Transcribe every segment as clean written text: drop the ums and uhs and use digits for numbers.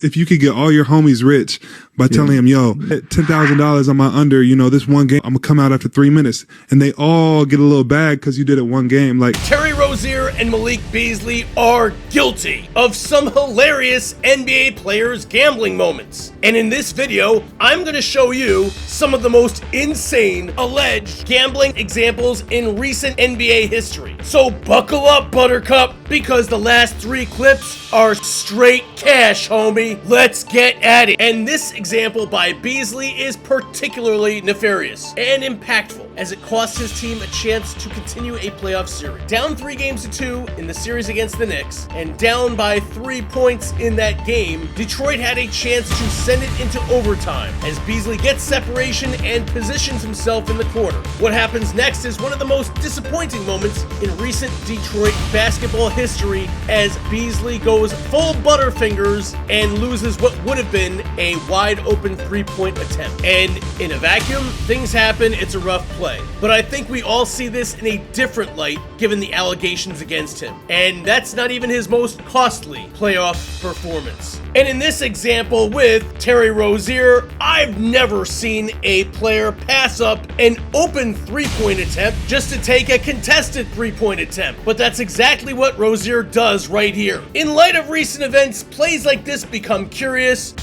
If you could get all your homies rich by telling them, yo, $10,000 on my under, you know, this one game, I'm gonna come out after 3 minutes, and they all get a little bag because you did it one game. Like Terry Rozier and Malik Beasley are guilty of some hilarious NBA players' gambling moments. And in this video, I'm gonna show you some of the most insane alleged gambling examples in recent NBA history. So buckle up, Buttercup, because the last 3 clips are straight cash, homie. Let's get at it. And this example by Beasley is particularly nefarious and impactful, as it cost his team a chance to continue a playoff series. Down 3-2 in the series against the Knicks, and down by 3 points in that game, Detroit had a chance to send it into overtime as Beasley gets separation and positions himself in the corner. What happens next is one of the most disappointing moments in recent Detroit basketball history, as Beasley goes full Butterfingers and loses what would have been a wide open 3-point attempt. And in a vacuum, things happen, it's a rough play. But I think we all see this in a different light given the allegations against him. And that's not even his most costly playoff performance. And in this example with Terry Rozier, I've never seen a player pass up an open 3-point attempt just to take a contested 3-point attempt. But that's exactly what Rozier does right here. In light of recent events, plays like this become curious.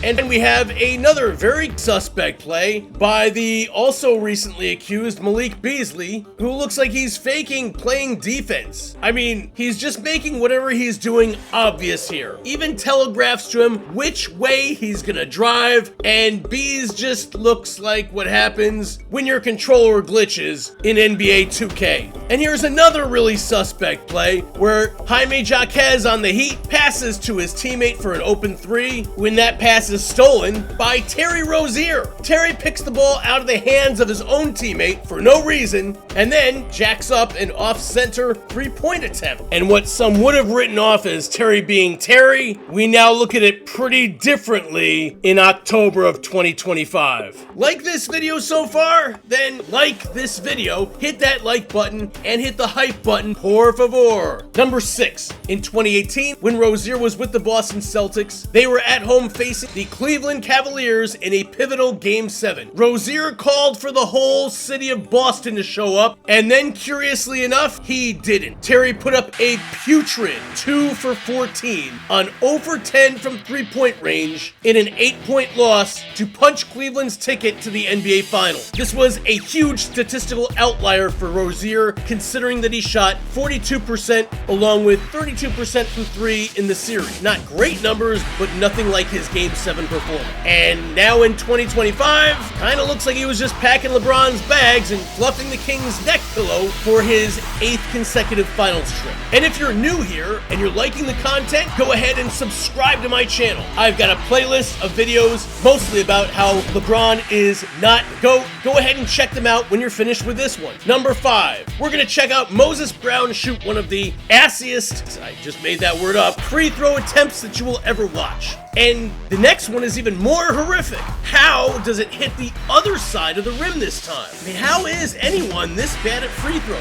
And then we have another very suspect play by the also recently accused Malik Beasley, who looks like he's faking playing defense. I mean, he's just making whatever he's doing obvious here. Even telegraphs to him which way he's gonna drive, and Bees just looks like what happens when your controller glitches in NBA 2K. And here's another really suspect play where Jaime Jaquez on the Heat passes to his teammate for an open 3. When that pass is stolen by Terry Rozier. Terry picks the ball out of the hands of his own teammate for no reason, and then jacks up an off-center 3-point attempt. And what some would have written off as Terry being Terry, we now look at it pretty differently in October of 2025. Like this video so far? Then like this video, hit that like button, and hit the hype button, por favor. Number 6. In 2018, when Rozier was with the Boston Celtics, they were at home facing the Cleveland Cavaliers in a pivotal Game 7. Rozier called for the whole city of Boston to show up, and then curiously enough, he didn't. Terry put up a putrid 2 for 14 on 0 for 10 from 3-point range in an 8-point loss to punch Cleveland's ticket to the NBA Finals. This was a huge statistical outlier for Rozier, considering that he shot 42% along with 32% from 3 in the series. Not great numbers, but nothing like his Game 7 performance. And now in 2025, kinda looks like he was just packing LeBron's bags and fluffing the King's neck pillow for his 8th consecutive finals trip. And if you're new here and you're liking the content, go ahead and subscribe to my channel. I've got a playlist of videos mostly about how LeBron is not GOAT. Go ahead and check them out when you're finished with this one. Number 5, we're gonna check out Moses Brown shoot one of the assiest, I just made that word up, free throw attempts that you will ever watch. And the next one is even more horrific. How does it hit the other side of the rim this time? I mean, how is anyone this bad at free throws?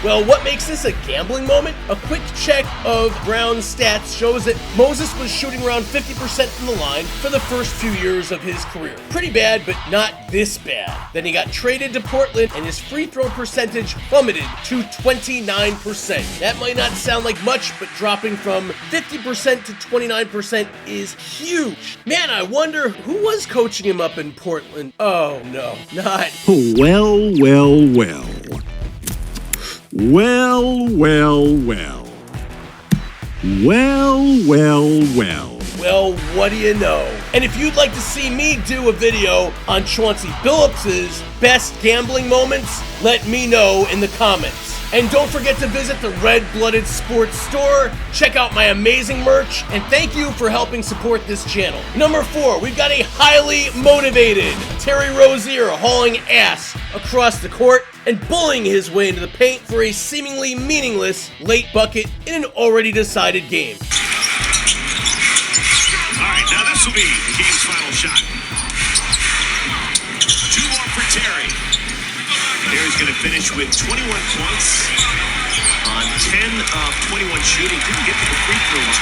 Well, what makes this a gambling moment? A quick check of Brown's stats shows that Moses was shooting around 50% from the line for the first few years of his career. Pretty bad, but not this bad. Then he got traded to Portland, and his free throw percentage plummeted to 29%. That might not sound like much, but dropping from 50% to 29% is huge. Man, I wonder who was coaching him up in Portland. Oh no, not. Well. Well, what do you know? And if you'd like to see me do a video on Chauncey Billups' best gambling moments, let me know in the comments. And don't forget to visit the Red Blooded Sports store, check out my amazing merch, and thank you for helping support this channel. Number 4, we've got a highly motivated Terry Rozier hauling ass across the court and bullying his way into the paint for a seemingly meaningless late bucket in an already decided game. Alright, now this will be the game's final shot. 2 more for Terry. Terry's going to finish with 21 points. On 10 of 21 shooting, didn't get to the free throws.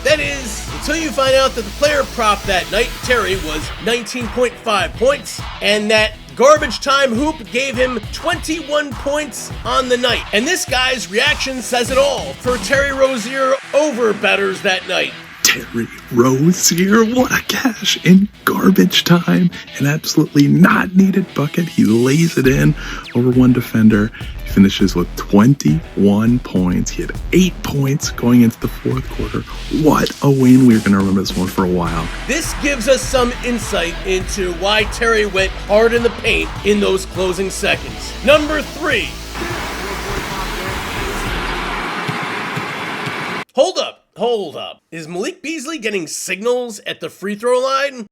That is, until you find out that the player prop that night, Terry, was 19.5 points, and that garbage time hoop gave him 21 points on the night. And this guy's reaction says it all for Terry Rozier over Bettors that night. Terry Rozier, what a cash in garbage time. An absolutely not needed bucket. He lays it in over one defender. He finishes with 21 points. He had 8 points going into the fourth quarter. What a win. We're going to remember this one for a while. This gives us some insight into why Terry went hard in the paint in those closing seconds. Number 3. Hold up. Is Malik Beasley getting signals at the free throw line?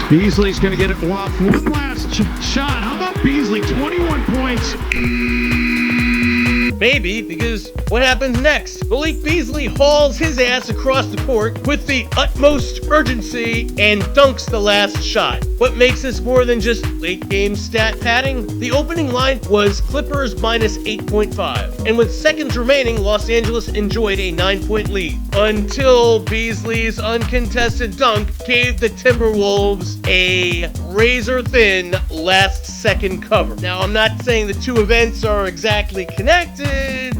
Beasley's going to get it off. One last shot. How about Beasley? 21 points. Maybe, because what happens next? Malik Beasley hauls his ass across the court with the utmost urgency and dunks the last shot. What makes this more than just late game stat padding? The opening line was Clippers minus 8.5, and with seconds remaining, Los Angeles enjoyed a 9-point lead until Beasley's uncontested dunk gave the Timberwolves a razor-thin last-second cover. Now, I'm not saying the two events are exactly connected,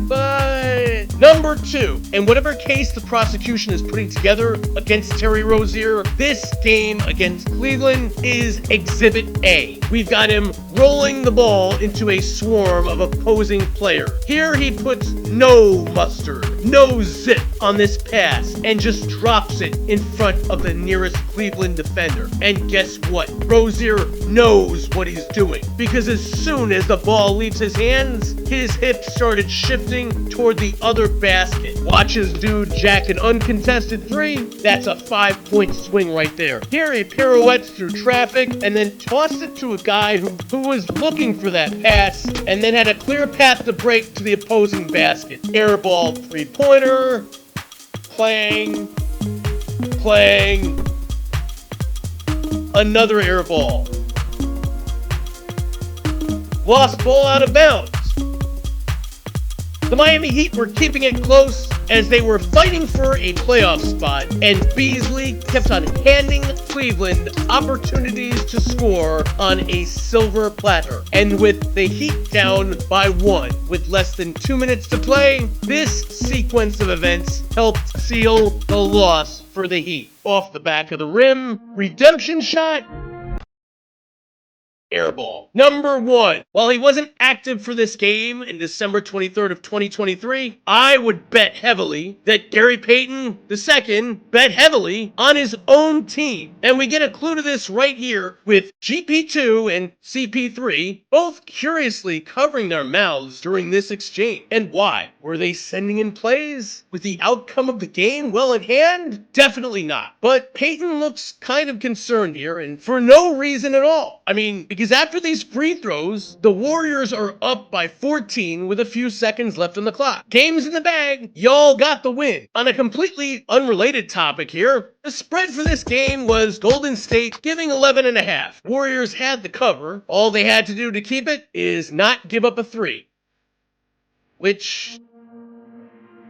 but number 2, and whatever case the prosecution is putting together against Terry Rozier, this game against Cleveland is Exhibit A. We've got him rolling the ball into a swarm of opposing players. Here he puts no mustard, no zip on this pass, and just drops it in front of the nearest Cleveland defender. And guess what? Rozier knows what he's doing, because as soon as the ball leaves his hands, his hips started shifting toward the other basket. Watch his dude jack an uncontested 3. That's a 5-point swing right there. Here he pirouettes through traffic and then tossed it to a guy who was looking for that pass and then had a clear path to break to the opposing basket. Airball 3-pointer. Clang. Clang. Another airball. Lost ball out of bounds. The Miami Heat were keeping it close as they were fighting for a playoff spot, and Beasley kept on handing Cleveland opportunities to score on a silver platter. And with the Heat down by 1 with less than 2 minutes to play, this sequence of events helped seal the loss for the Heat. Off the back of the rim, redemption shot, airball. Number 1. While he wasn't active for this game in December 23rd of 2023, I would bet heavily that Gary Payton II bet heavily on his own team. And we get a clue to this right here with GP2 and CP3 both curiously covering their mouths during this exchange. And why? Were they sending in plays with the outcome of the game well in hand? Definitely not. But Payton looks kind of concerned here, and for no reason at all. I mean, because after these free throws, the Warriors are up by 14 with a few seconds left on the clock. Game's in the bag. Y'all got the win. On a completely unrelated topic here, the spread for this game was Golden State giving 11.5. Warriors had the cover. All they had to do to keep it is not give up a 3. Which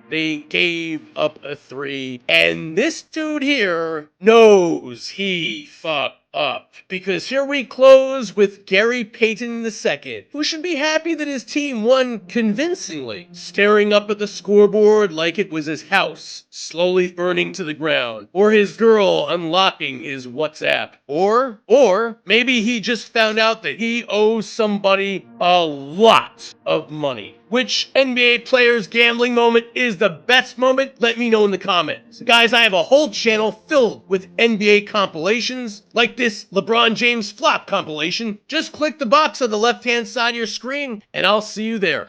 they gave up a 3. And this dude here knows he fucked up. Because here we close with Gary Payton II, who should be happy that his team won convincingly, staring up at the scoreboard like it was his house, slowly burning to the ground, or his girl unlocking his WhatsApp, or maybe he just found out that he owes somebody a lot of money. Which NBA player's gambling moment is the best moment? Let me know in the comments. Guys, I have a whole channel filled with NBA compilations, like this LeBron James flop compilation. Just click the box on the left-hand side of your screen, and I'll see you there.